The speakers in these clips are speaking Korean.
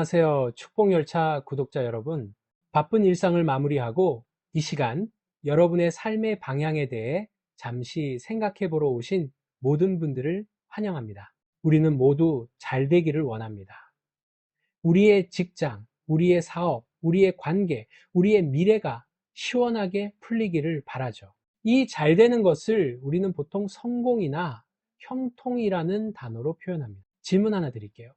안녕하세요. 축복열차 구독자 여러분. 바쁜 일상을 마무리하고 이 시간 여러분의 삶의 방향에 대해 잠시 생각해 보러 오신 모든 분들을 환영합니다. 우리는 모두 잘 되기를 원합니다. 우리의 직장, 우리의 사업, 우리의 관계, 우리의 미래가 시원하게 풀리기를 바라죠. 이 잘 되는 것을 우리는 보통 성공이나 형통이라는 단어로 표현합니다. 질문 하나 드릴게요.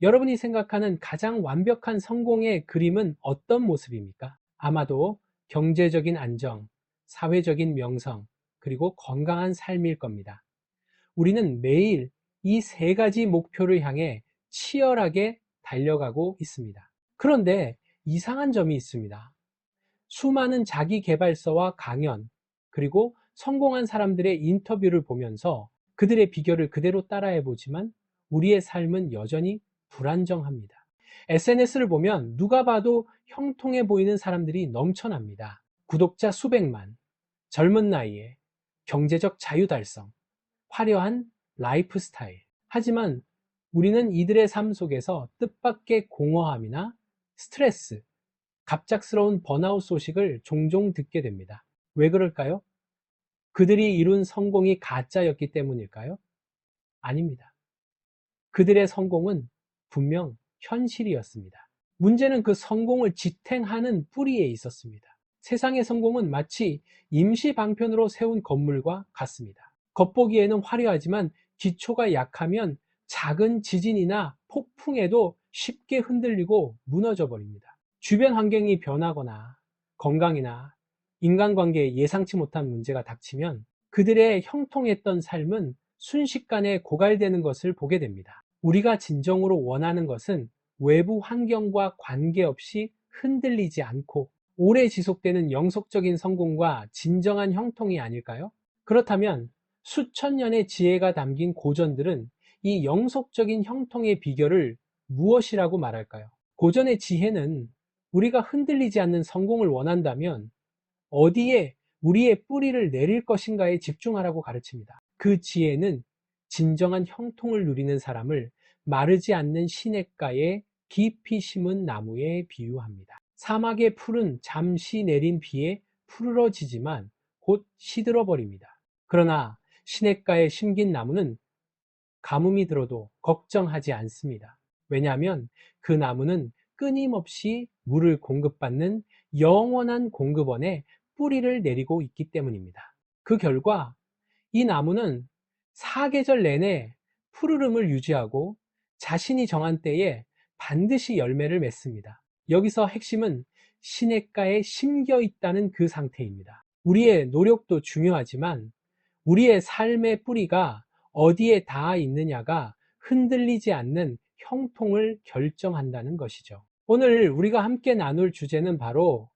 여러분이 생각하는 가장 완벽한 성공의 그림은 어떤 모습입니까? 아마도 경제적인 안정, 사회적인 명성, 그리고 건강한 삶일 겁니다. 우리는 매일 이 세 가지 목표를 향해 치열하게 달려가고 있습니다. 그런데 이상한 점이 있습니다. 수많은 자기계발서와 강연, 그리고 성공한 사람들의 인터뷰를 보면서 그들의 비결을 그대로 따라해보지만 우리의 삶은 여전히 불안정합니다. SNS를 보면 누가 봐도 형통해 보이는 사람들이 넘쳐납니다. 구독자 수백만, 젊은 나이에 경제적 자유 달성, 화려한 라이프 스타일. 하지만 우리는 이들의 삶 속에서 뜻밖의 공허함이나 스트레스, 갑작스러운 번아웃 소식을 종종 듣게 됩니다. 왜 그럴까요? 그들이 이룬 성공이 가짜였기 때문일까요? 아닙니다. 그들의 성공은 분명 현실이었습니다. 문제는 그 성공을 지탱하는 뿌리에 있었습니다. 세상의 성공은 마치 임시 방편으로 세운 건물과 같습니다. 겉보기에는 화려하지만 기초가 약하면 작은 지진이나 폭풍에도 쉽게 흔들리고 무너져 버립니다. 주변 환경이 변하거나 건강이나 인간관계에 예상치 못한 문제가 닥치면 그들의 형통했던 삶은 순식간에 고갈되는 것을 보게 됩니다. 우리가 진정으로 원하는 것은 외부 환경과 관계없이 흔들리지 않고 오래 지속되는 영속적인 성공과 진정한 형통이 아닐까요? 그렇다면 수천 년의 지혜가 담긴 고전들은 이 영속적인 형통의 비결을 무엇이라고 말할까요? 고전의 지혜는 우리가 흔들리지 않는 성공을 원한다면 어디에 우리의 뿌리를 내릴 것인가에 집중하라고 가르칩니다. 그 지혜는 진정한 형통을 누리는 사람을 마르지 않는 시냇가에 깊이 심은 나무에 비유합니다. 사막의 풀은 잠시 내린 비에 푸르러지지만 곧 시들어 버립니다. 그러나 시냇가에 심긴 나무는 가뭄이 들어도 걱정하지 않습니다. 왜냐하면 그 나무는 끊임없이 물을 공급받는 영원한 공급원에 뿌리를 내리고 있기 때문입니다. 그 결과 이 나무는 사계절 내내 푸르름을 유지하고 자신이 정한 때에 반드시 열매를 맺습니다. 여기서 핵심은 시냇가에 심겨 있다는 그 상태입니다. 우리의 노력도 중요하지만 우리의 삶의 뿌리가 어디에 닿아 있느냐가 흔들리지 않는 형통을 결정한다는 것이죠. 오늘 우리가 함께 나눌 주제는 바로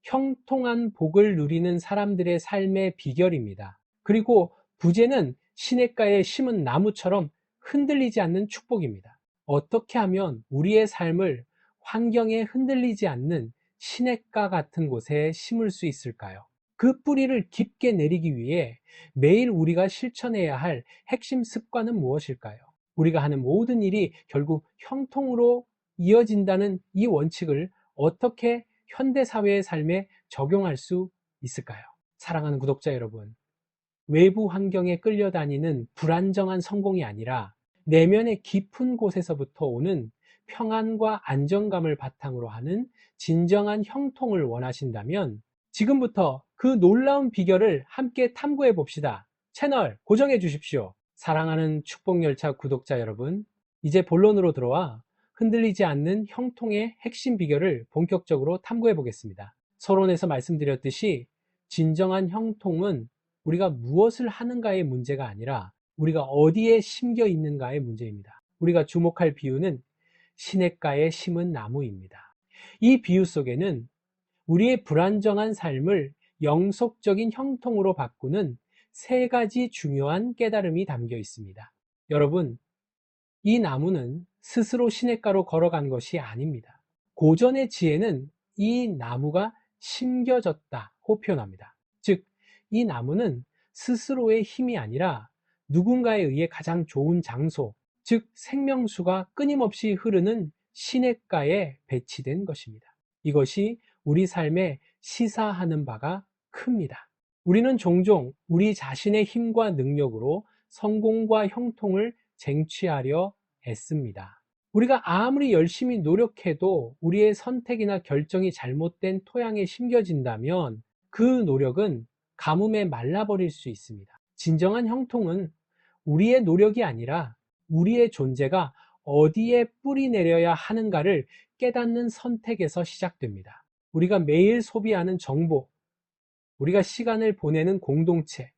형통한 복을 누리는 사람들의 삶의 비결입니다. 그리고 부제는 시냇가에 심은 나무처럼 흔들리지 않는 축복입니다. 어떻게 하면 우리의 삶을 환경에 흔들리지 않는 시냇가 같은 곳에 심을 수 있을까요? 그 뿌리를 깊게 내리기 위해 매일 우리가 실천해야 할 핵심 습관은 무엇일까요? 우리가 하는 모든 일이 결국 형통으로 이어진다는 이 원칙을 어떻게 현대사회의 삶에 적용할 수 있을까요? 사랑하는 구독자 여러분, 외부 환경에 끌려다니는 불안정한 성공이 아니라 내면의 깊은 곳에서부터 오는 평안과 안정감을 바탕으로 하는 진정한 형통을 원하신다면 지금부터 그 놀라운 비결을 함께 탐구해 봅시다. 채널 고정해 주십시오. 사랑하는 축복열차 구독자 여러분, 이제 본론으로 들어와 흔들리지 않는 형통의 핵심 비결을 본격적으로 탐구해 보겠습니다. 서론에서 말씀드렸듯이 진정한 형통은 우리가 무엇을 하는가의 문제가 아니라 우리가 어디에 심겨 있는가의 문제입니다. 우리가 주목할 비유는 시냇가에 심은 나무입니다. 이 비유 속에는 우리의 불안정한 삶을 영속적인 형통으로 바꾸는 세 가지 중요한 깨달음이 담겨 있습니다. 여러분, 이 나무는 스스로 시냇가로 걸어간 것이 아닙니다. 고전의 지혜는 이 나무가 심겨졌다고 표현합니다. 즉, 이 나무는 스스로의 힘이 아니라 누군가에 의해 가장 좋은 장소, 즉 생명수가 끊임없이 흐르는 시냇가에 배치된 것입니다. 이것이 우리 삶에 시사하는 바가 큽니다. 우리는 종종 우리 자신의 힘과 능력으로 성공과 형통을 쟁취하려 애씁니다. 우리가 아무리 열심히 노력해도 우리의 선택이나 결정이 잘못된 토양에 심겨진다면 그 노력은 가뭄에 말라버릴 수 있습니다. 진정한 형통은 우리의 노력이 아니라 우리의 존재가 어디에 뿌리 내려야 하는가를 깨닫는 선택에서 시작됩니다. 우리가 매일 소비하는 정보, 우리가 시간을 보내는 공동체,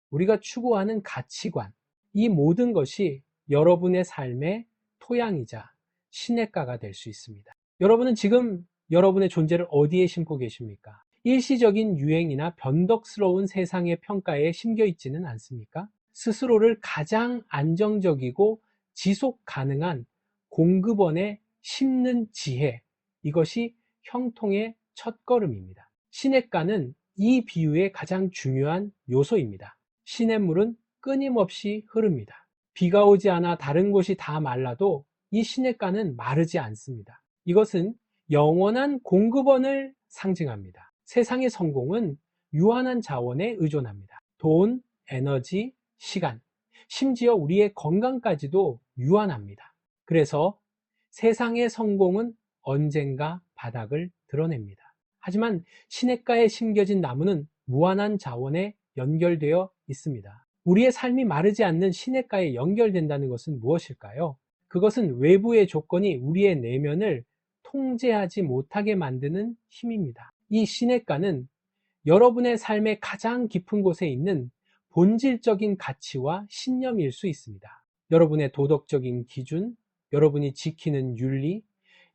우리가 추구하는 가치관, 이 모든 것이 여러분의 삶의 토양이자 시냇가가 될 수 있습니다. 여러분은 지금 여러분의 존재를 어디에 심고 계십니까? 일시적인 유행이나 변덕스러운 세상의 평가에 심겨 있지는 않습니까? 스스로를 가장 안정적이고 지속 가능한 공급원에 심는 지혜, 이것이 형통의 첫걸음입니다. 시냇가는 이 비유의 가장 중요한 요소입니다. 시냇물은 끊임없이 흐릅니다. 비가 오지 않아 다른 곳이 다 말라도 이 시냇가는 마르지 않습니다. 이것은 영원한 공급원을 상징합니다. 세상의 성공은 유한한 자원에 의존합니다. 돈, 에너지, 시간, 심지어 우리의 건강까지도 유한합니다. 그래서 세상의 성공은 언젠가 바닥을 드러냅니다. 하지만 시냇가에 심겨진 나무는 무한한 자원에 연결되어 있습니다. 우리의 삶이 마르지 않는 시냇가에 연결된다는 것은 무엇일까요? 그것은 외부의 조건이 우리의 내면을 통제하지 못하게 만드는 힘입니다. 이 시냇가는 여러분의 삶의 가장 깊은 곳에 있는 본질적인 가치와 신념일 수 있습니다. 여러분의 도덕적인 기준, 여러분이 지키는 윤리,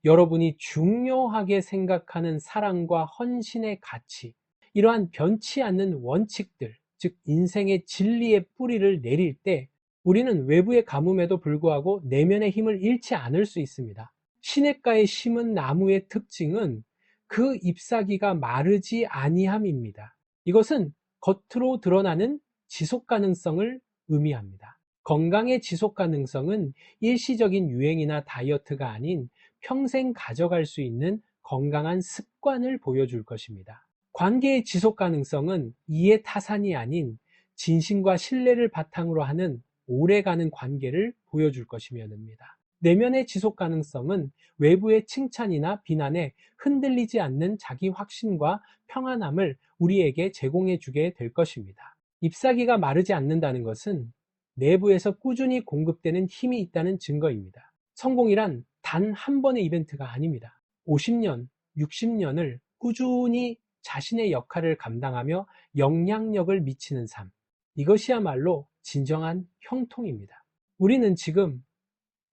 여러분이 중요하게 생각하는 사랑과 헌신의 가치, 이러한 변치 않는 원칙들, 즉 인생의 진리의 뿌리를 내릴 때 우리는 외부의 가뭄에도 불구하고 내면의 힘을 잃지 않을 수 있습니다. 시냇가에 심은 나무의 특징은 그 잎사귀가 마르지 아니함입니다. 이것은 겉으로 드러나는 지속 가능성을 의미합니다. 건강의 지속 가능성은 일시적인 유행이나 다이어트가 아닌 평생 가져갈 수 있는 건강한 습관을 보여줄 것입니다. 관계의 지속 가능성은 이해 타산이 아닌 진심과 신뢰를 바탕으로 하는 오래가는 관계를 보여줄 것이며 됩니다. 내면의 지속 가능성은 외부의 칭찬이나 비난에 흔들리지 않는 자기 확신과 평안함을 우리에게 제공해 주게 될 것입니다. 잎사귀가 마르지 않는다는 것은 내부에서 꾸준히 공급되는 힘이 있다는 증거입니다. 성공이란 단 한 번의 이벤트가 아닙니다. 50년, 60년을 꾸준히 자신의 역할을 감당하며 영향력을 미치는 삶, 이것이야말로 진정한 형통입니다. 우리는 지금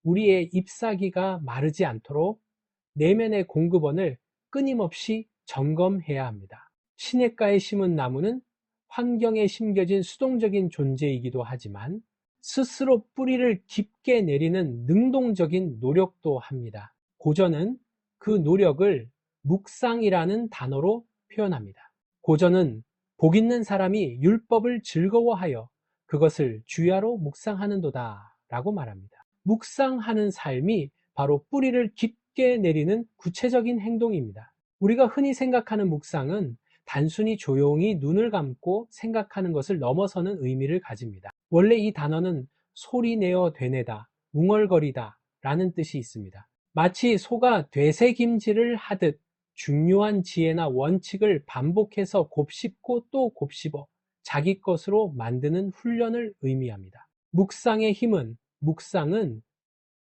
우리의 잎사귀가 마르지 않도록 내면의 공급원을 끊임없이 점검해야 합니다. 시냇가에 심은 나무는 환경에 심겨진 수동적인 존재이기도 하지만 스스로 뿌리를 깊게 내리는 능동적인 노력도 합니다. 고전은 그 노력을 묵상이라는 단어로 표현합니다. 고전은 복 있는 사람이 율법을 즐거워하여 그것을 주야로 묵상하는도다 라고 말합니다. 묵상하는 삶이 바로 뿌리를 깊게 내리는 구체적인 행동입니다. 우리가 흔히 생각하는 묵상은 단순히 조용히 눈을 감고 생각하는 것을 넘어서는 의미를 가집니다. 원래 이 단어는 소리내어 되뇌다, 웅얼거리다 라는 뜻이 있습니다. 마치 소가 되새김질을 하듯 중요한 지혜나 원칙을 반복해서 곱씹고 또 곱씹어 자기 것으로 만드는 훈련을 의미합니다. 묵상은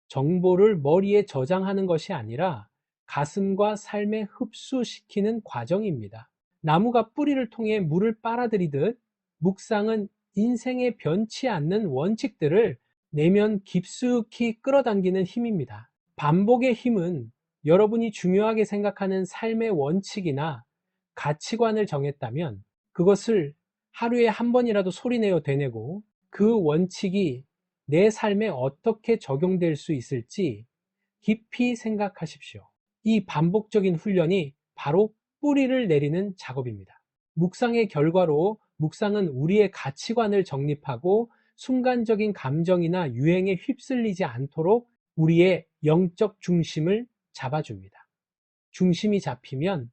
정보를 머리에 저장하는 것이 아니라 가슴과 삶에 흡수시키는 과정입니다. 나무가 뿌리를 통해 물을 빨아들이듯 묵상은 인생에 변치 않는 원칙들을 내면 깊숙이 끌어당기는 힘입니다. 반복의 힘은 여러분이 중요하게 생각하는 삶의 원칙이나 가치관을 정했다면 그것을 하루에 한 번이라도 소리내어 되뇌고 그 원칙이 내 삶에 어떻게 적용될 수 있을지 깊이 생각하십시오. 이 반복적인 훈련이 바로 뿌리를 내리는 작업입니다. 묵상의 결과로 묵상은 우리의 가치관을 정립하고 순간적인 감정이나 유행에 휩쓸리지 않도록 우리의 영적 중심을 잡아줍니다. 중심이 잡히면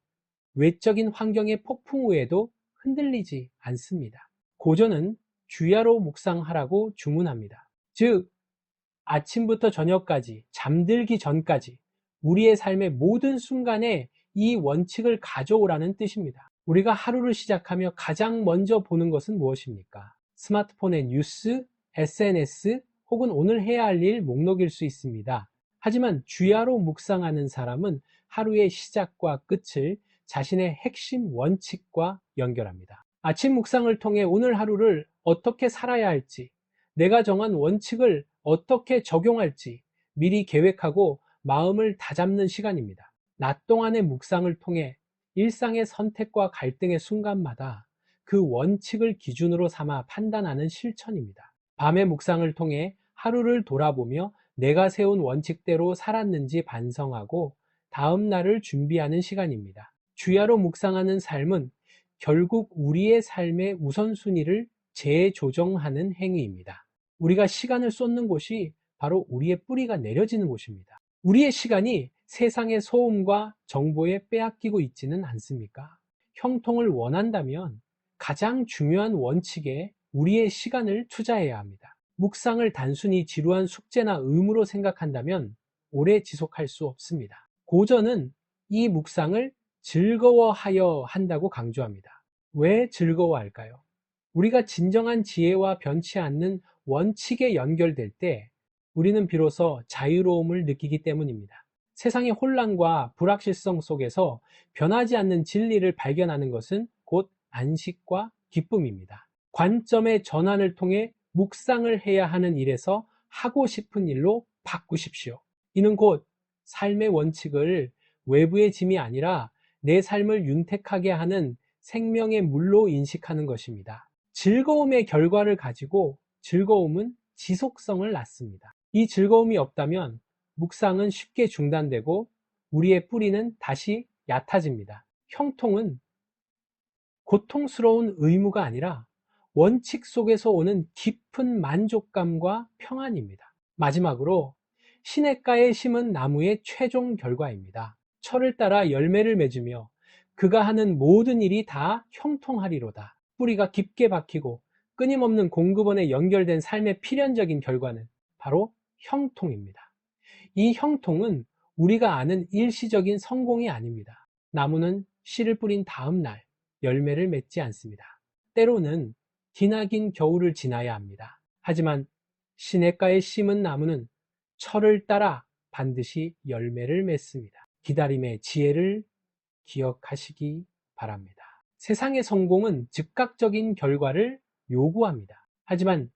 외적인 환경의 폭풍 후에도 흔들리지 않습니다. 고전은 주야로 묵상하라고 주문합니다. 즉, 아침부터 저녁까지, 잠들기 전까지 우리의 삶의 모든 순간에 이 원칙을 가져오라는 뜻입니다. 우리가 하루를 시작하며 가장 먼저 보는 것은 무엇입니까? 스마트폰의 뉴스, SNS 혹은 오늘 해야 할 일 목록일 수 있습니다. 하지만 주야로 묵상하는 사람은 하루의 시작과 끝을 자신의 핵심 원칙과 연결합니다. 아침 묵상을 통해 오늘 하루를 어떻게 살아야 할지, 내가 정한 원칙을 어떻게 적용할지 미리 계획하고 마음을 다잡는 시간입니다. 낮 동안의 묵상을 통해 일상의 선택과 갈등의 순간마다 그 원칙을 기준으로 삼아 판단하는 실천입니다. 밤의 묵상을 통해 하루를 돌아보며 내가 세운 원칙대로 살았는지 반성하고 다음 날을 준비하는 시간입니다. 주야로 묵상하는 삶은 결국 우리의 삶의 우선순위를 재조정하는 행위입니다. 우리가 시간을 쏟는 곳이 바로 우리의 뿌리가 내려지는 곳입니다. 우리의 시간이 세상의 소음과 정보에 빼앗기고 있지는 않습니까? 형통을 원한다면 가장 중요한 원칙에 우리의 시간을 투자해야 합니다. 묵상을 단순히 지루한 숙제나 의무로 생각한다면 오래 지속할 수 없습니다. 고전은 이 묵상을 즐거워하여 한다고 강조합니다. 왜 즐거워할까요? 우리가 진정한 지혜와 변치 않는 원칙에 연결될 때 우리는 비로소 자유로움을 느끼기 때문입니다. 세상의 혼란과 불확실성 속에서 변하지 않는 진리를 발견하는 것은 곧 안식과 기쁨입니다. 관점의 전환을 통해 묵상을 해야 하는 일에서 하고 싶은 일로 바꾸십시오. 이는 곧 삶의 원칙을 외부의 짐이 아니라 내 삶을 윤택하게 하는 생명의 물로 인식하는 것입니다. 즐거움의 결과를 가지고 즐거움은 지속성을 낳습니다. 이 즐거움이 없다면 묵상은 쉽게 중단되고 우리의 뿌리는 다시 얕아집니다. 형통은 고통스러운 의무가 아니라 원칙 속에서 오는 깊은 만족감과 평안입니다. 마지막으로 시냇가에 심은 나무의 최종 결과입니다. 철을 따라 열매를 맺으며 그가 하는 모든 일이 다 형통하리로다. 뿌리가 깊게 박히고 끊임없는 공급원에 연결된 삶의 필연적인 결과는 바로 형통입니다. 이 형통은 우리가 아는 일시적인 성공이 아닙니다. 나무는 씨를 뿌린 다음 날 열매를 맺지 않습니다. 때로는 기나긴 겨울을 지나야 합니다. 하지만 시냇가에 심은 나무는 철을 따라 반드시 열매를 맺습니다. 기다림의 지혜를 기억하시기 바랍니다. 세상의 성공은 즉각적인 결과를 요구합니다. 하지만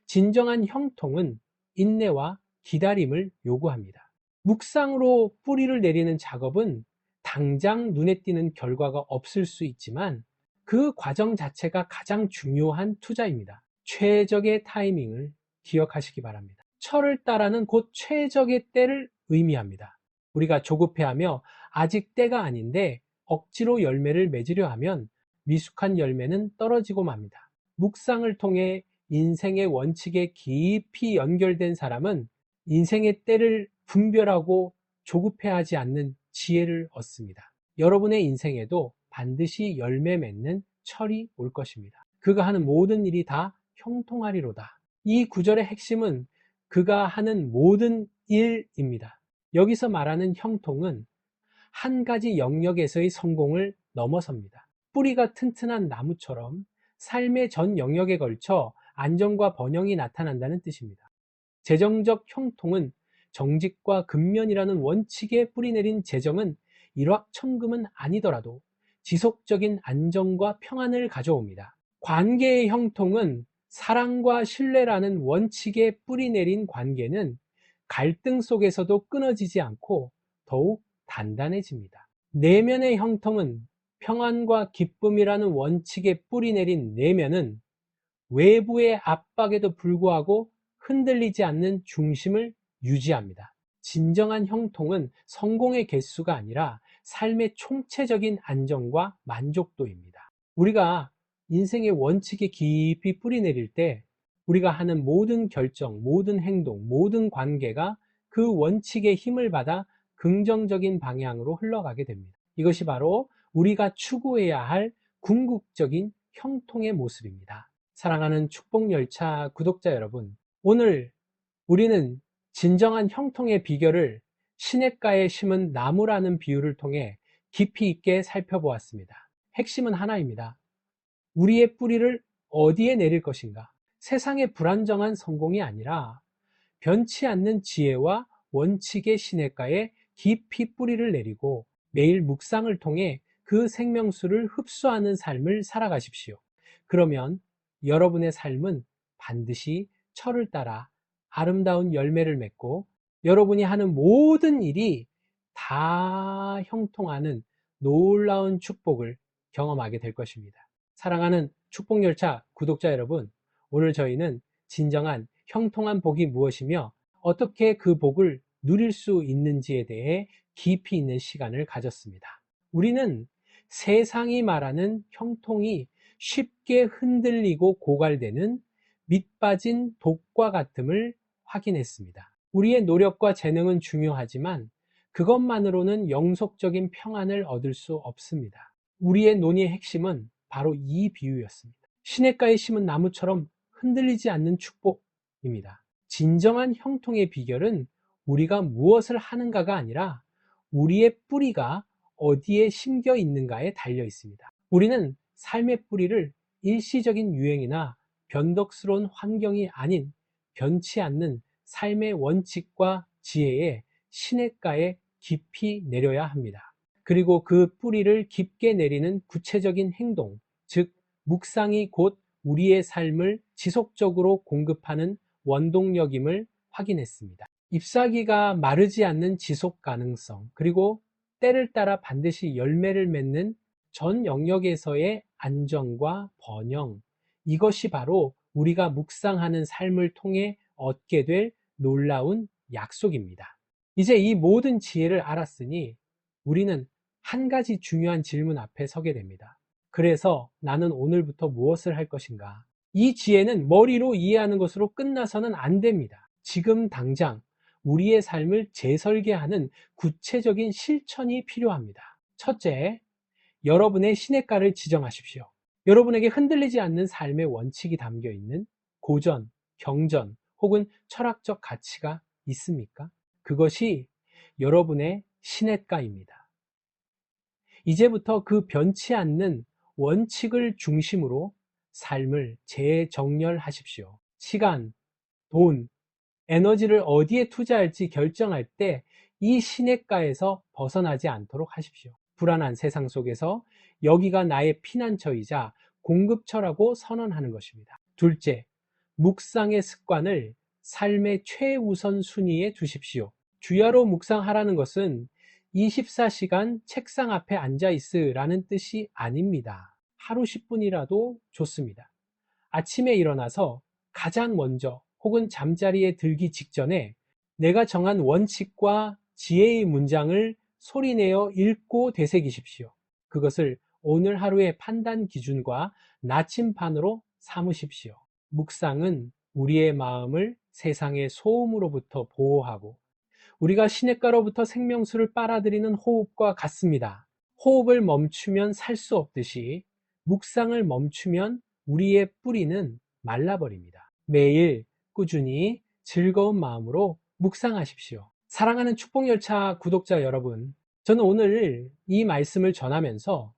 진정한 형통은 인내와 기다림을 요구합니다. 묵상으로 뿌리를 내리는 작업은 당장 눈에 띄는 결과가 없을 수 있지만 그 과정 자체가 가장 중요한 투자입니다. 최적의 타이밍을 기억하시기 바랍니다. 철을 따라는 곧 최적의 때를 의미합니다. 우리가 조급해하며 아직 때가 아닌데 억지로 열매를 맺으려 하면 미숙한 열매는 떨어지고 맙니다. 묵상을 통해 인생의 원칙에 깊이 연결된 사람은 인생의 때를 분별하고 조급해하지 않는 지혜를 얻습니다. 여러분의 인생에도 반드시 열매 맺는 철이 올 것입니다. 그가 하는 모든 일이 다 형통하리로다. 이 구절의 핵심은 그가 하는 모든 일입니다. 여기서 말하는 형통은 한 가지 영역에서의 성공을 넘어섭니다. 뿌리가 튼튼한 나무처럼 삶의 전 영역에 걸쳐 안정과 번영이 나타난다는 뜻입니다. 재정적 형통은 정직과 근면이라는 원칙에 뿌리내린 재정은 일확천금은 아니더라도 지속적인 안정과 평안을 가져옵니다. 관계의 형통은 사랑과 신뢰라는 원칙에 뿌리내린 관계는 갈등 속에서도 끊어지지 않고 더욱 단단해집니다. 내면의 형통은 평안과 기쁨이라는 원칙에 뿌리내린 내면은 외부의 압박에도 불구하고 흔들리지 않는 중심을 유지합니다. 진정한 형통은 성공의 개수가 아니라 삶의 총체적인 안정과 만족도입니다. 우리가 인생의 원칙에 깊이 뿌리내릴 때 우리가 하는 모든 결정, 모든 행동, 모든 관계가 그 원칙의 힘을 받아 긍정적인 방향으로 흘러가게 됩니다. 이것이 바로 우리가 추구해야 할 궁극적인 형통의 모습입니다. 사랑하는 축복열차 구독자 여러분, 오늘 우리는 진정한 형통의 비결을 시냇가에 심은 나무라는 비유를 통해 깊이 있게 살펴보았습니다. 핵심은 하나입니다. 우리의 뿌리를 어디에 내릴 것인가? 세상의 불안정한 성공이 아니라 변치 않는 지혜와 원칙의 시냇가에 깊이 뿌리를 내리고 매일 묵상을 통해 그 생명수를 흡수하는 삶을 살아가십시오. 그러면 여러분의 삶은 반드시 철을 따라 아름다운 열매를 맺고 여러분이 하는 모든 일이 다 형통하는 놀라운 축복을 경험하게 될 것입니다. 사랑하는 축복열차 구독자 여러분, 오늘 저희는 진정한 형통한 복이 무엇이며 어떻게 그 복을 누릴 수 있는지에 대해 깊이 있는 시간을 가졌습니다. 우리는 세상이 말하는 형통이 쉽게 흔들리고 고갈되는 밑빠진 독과 같음을 확인했습니다. 우리의 노력과 재능은 중요하지만 그것만으로는 영속적인 평안을 얻을 수 없습니다. 우리의 논의의 핵심은 바로 이 비유였습니다. 시냇가에 심은 나무처럼 흔들리지 않는 축복입니다. 진정한 형통의 비결은 우리가 무엇을 하는가가 아니라 우리의 뿌리가 어디에 심겨 있는가에 달려 있습니다. 우리는 삶의 뿌리를 일시적인 유행이나 변덕스러운 환경이 아닌 변치 않는 삶의 원칙과 지혜의 시냇가에 깊이 내려야 합니다. 그리고 그 뿌리를 깊게 내리는 구체적인 행동, 즉 묵상이 곧 우리의 삶을 지속적으로 공급하는 원동력임을 확인했습니다. 잎사귀가 마르지 않는 지속 가능성, 그리고 때를 따라 반드시 열매를 맺는 전 영역에서의 안정과 번영, 이것이 바로 우리가 묵상하는 삶을 통해 얻게 될 놀라운 약속입니다. 이제 이 모든 지혜를 알았으니 우리는 한 가지 중요한 질문 앞에 서게 됩니다. 그래서 나는 오늘부터 무엇을 할 것인가? 이 지혜는 머리로 이해하는 것으로 끝나서는 안 됩니다. 지금 당장 우리의 삶을 재설계하는 구체적인 실천이 필요합니다. 첫째, 여러분의 시냇가를 지정하십시오. 여러분에게 흔들리지 않는 삶의 원칙이 담겨 있는 고전, 경전 혹은 철학적 가치가 있습니까? 그것이 여러분의 시냇가입니다. 이제부터 그 변치 않는 원칙을 중심으로 삶을 재정렬하십시오. 시간, 돈, 에너지를 어디에 투자할지 결정할 때 이 시냇가에서 벗어나지 않도록 하십시오. 불안한 세상 속에서 여기가 나의 피난처이자 공급처라고 선언하는 것입니다. 둘째, 묵상의 습관을 삶의 최우선 순위에 두십시오. 주야로 묵상하라는 것은 24시간 책상 앞에 앉아 있으라는 뜻이 아닙니다. 하루 10분이라도 좋습니다. 아침에 일어나서 가장 먼저 혹은 잠자리에 들기 직전에 내가 정한 원칙과 지혜의 문장을 소리내어 읽고 되새기십시오. 그것을 오늘 하루의 판단 기준과 나침반으로 삼으십시오. 묵상은 우리의 마음을 세상의 소음으로부터 보호하고 우리가 시냇가로부터 생명수를 빨아들이는 호흡과 같습니다. 호흡을 멈추면 살 수 없듯이 묵상을 멈추면 우리의 뿌리는 말라버립니다. 매일 꾸준히 즐거운 마음으로 묵상하십시오. 사랑하는 축복열차 구독자 여러분, 저는 오늘 이 말씀을 전하면서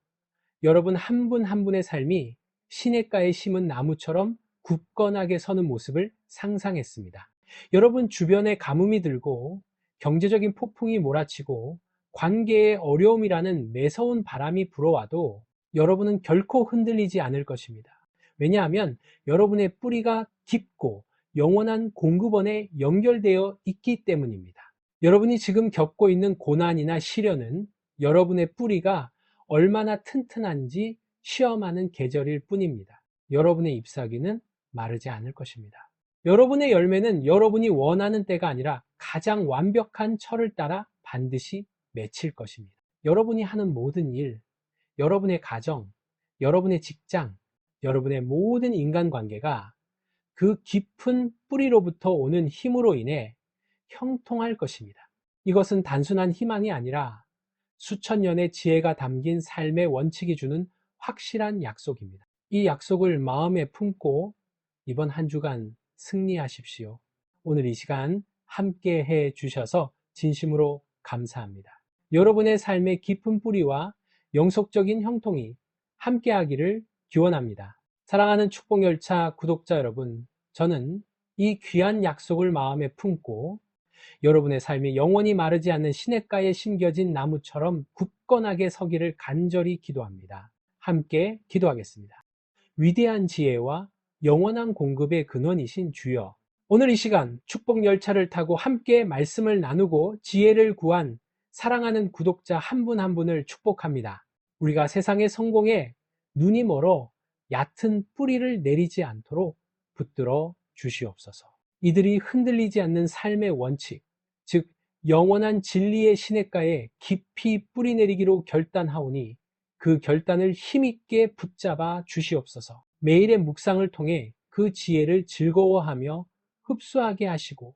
여러분 한 분 한 분의 삶이 시냇가에 심은 나무처럼 굳건하게 서는 모습을 상상했습니다. 여러분 주변에 가뭄이 들고 경제적인 폭풍이 몰아치고 관계의 어려움이라는 매서운 바람이 불어와도 여러분은 결코 흔들리지 않을 것입니다. 왜냐하면 여러분의 뿌리가 깊고 영원한 공급원에 연결되어 있기 때문입니다. 여러분이 지금 겪고 있는 고난이나 시련은 여러분의 뿌리가 얼마나 튼튼한지 시험하는 계절일 뿐입니다. 여러분의 잎사귀는 마르지 않을 것입니다. 여러분의 열매는 여러분이 원하는 때가 아니라 가장 완벽한 철을 따라 반드시 맺힐 것입니다. 여러분이 하는 모든 일, 여러분의 가정, 여러분의 직장, 여러분의 모든 인간관계가 그 깊은 뿌리로부터 오는 힘으로 인해 형통할 것입니다. 이것은 단순한 희망이 아니라 수천 년의 지혜가 담긴 삶의 원칙이 주는 확실한 약속입니다. 이 약속을 마음에 품고 이번 한 주간 승리하십시오. 오늘 이 시간 함께 해 주셔서 진심으로 감사합니다. 여러분의 삶의 깊은 뿌리와 영속적인 형통이 함께하기를 기원합니다. 사랑하는 축복열차 구독자 여러분, 저는 이 귀한 약속을 마음에 품고 여러분의 삶이 영원히 마르지 않는 시냇가에 심겨진 나무처럼 굳건하게 서기를 간절히 기도합니다. 함께 기도하겠습니다. 위대한 지혜와 영원한 공급의 근원이신 주여, 오늘 이 시간 축복 열차를 타고 함께 말씀을 나누고 지혜를 구한 사랑하는 구독자 한 분 한 분을 축복합니다. 우리가 세상의 성공에 눈이 멀어 얕은 뿌리를 내리지 않도록 붙들어 주시옵소서. 이들이 흔들리지 않는 삶의 원칙, 즉 영원한 진리의 시냇가에 깊이 뿌리 내리기로 결단하오니 그 결단을 힘있게 붙잡아 주시옵소서. 매일의 묵상을 통해 그 지혜를 즐거워하며 흡수하게 하시고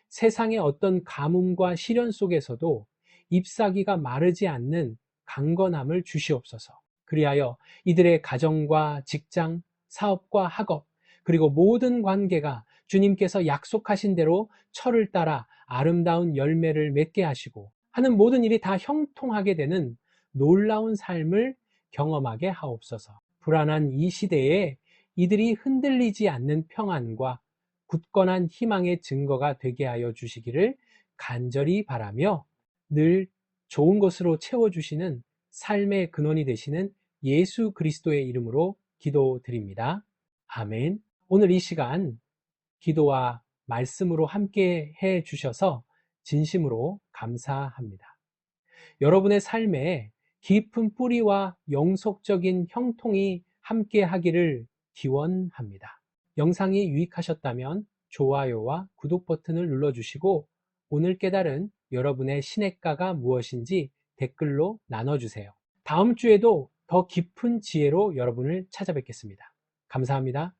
세상의 어떤 가뭄과 시련 속에서도 잎사귀가 마르지 않는 강건함을 주시옵소서. 그리하여 이들의 가정과 직장, 사업과 학업, 그리고 모든 관계가 주님께서 약속하신 대로 철을 따라 아름다운 열매를 맺게 하시고 하는 모든 일이 다 형통하게 되는 놀라운 삶을 경험하게 하옵소서. 불안한 이 시대에 이들이 흔들리지 않는 평안과 굳건한 희망의 증거가 되게 하여 주시기를 간절히 바라며 늘 좋은 것으로 채워주시는 삶의 근원이 되시는 예수 그리스도의 이름으로 기도드립니다. 아멘. 오늘 이 시간 기도와 말씀으로 함께 해 주셔서 진심으로 감사합니다. 여러분의 삶에 깊은 뿌리와 영속적인 형통이 함께 하기를 기원합니다. 영상이 유익하셨다면 좋아요와 구독 버튼을 눌러주시고 오늘 깨달은 여러분의 시냇가가 무엇인지 댓글로 나눠주세요. 다음 주에도 더 깊은 지혜로 여러분을 찾아뵙겠습니다. 감사합니다.